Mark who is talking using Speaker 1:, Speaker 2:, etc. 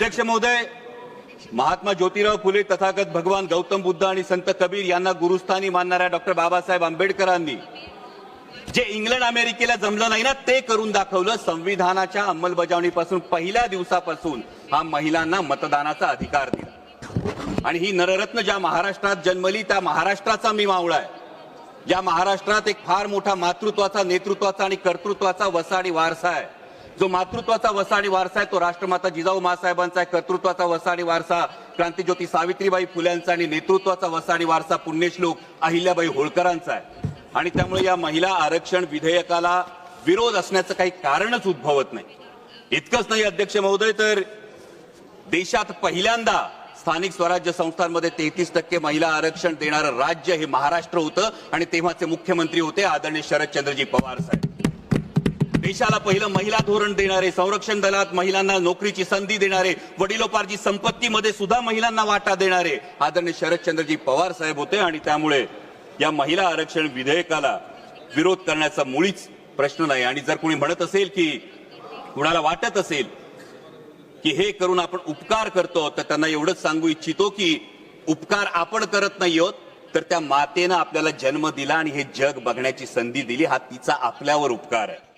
Speaker 1: अध्यक्ष महोदय, महात्मा ज्योतिराव फुले, तथागत भगवान गौतम बुद्ध आणि संत कबीर यांना गुरुस्थानी मानणाऱ्या डॉक्टर बाबासाहेब आंबेडकरांनी जे इंग्लंड अमेरिकेला जमलं नाही ना ते करून दाखवलं। संविधानाच्या अंमलबजावणीपासून पहिल्या दिवसापासून हा महिलांना मतदानाचा अधिकार दिला। आणि ही नररत्न ज्या महाराष्ट्रात जन्मली त्या महाराष्ट्राचा मी मावळा आहे। या महाराष्ट्रात एक फार मोठा मातृत्वाचा, नेतृत्वाचा आणि कर्तृत्वाचा वसाडी वारसा आहे। जो मातृत्वाचा वसाडी वारसा आहे तो राष्ट्रमाता जिजाऊ माँसाहेबांचा आहे। कर्तृत्वाचा वसाडी वारसा क्रांतिज्योती सावित्रीबाई फुल्यांचा आणि नेतृत्वाचा वसाडी वारसा पुण्यश्लोक अहिल्याबाई होळकरांचा आहे। आणि त्यामुळे या महिला आरक्षण विधेयकाला विरोध असण्याचं काही कारणच उद्भवत नाही। इतकंच नाही अध्यक्ष महोदय, तर देशात पहिल्यांदा स्थानिक स्वराज्य संस्थांमध्ये 33% महिला आरक्षण देणारं राज्य हे महाराष्ट्र होतं आणि तेव्हाचे मुख्यमंत्री होते आदरणीय शरदचंद्रजी पवार साहेब। देशाला पहिलं महिला धोरण देणारे, संरक्षण दलात महिलांना नोकरीची संधी देणारे, वडिलोपार्जित संपत्तीमध्ये सुद्धा महिलांना वाटा देणारे आदरणीय शरदचंद्रजी पवार साहेब होते। आणि त्यामुळे या महिला आरक्षण विधेयकाला विरोध करण्याचा मुळीच प्रश्न नाही। आणि जर कोणी म्हणत असेल की कुणाला वाटत असेल की हे करून आपण उपकार करतो, तर त्यांना एवढंच सांगू इच्छितो की उपकार आपण करत नाही आहोत, तर त्या मातेनं आपल्याला जन्म दिला आणि हे जग बघण्याची संधी दिली, हा तिचा आपल्यावर उपकार आहे।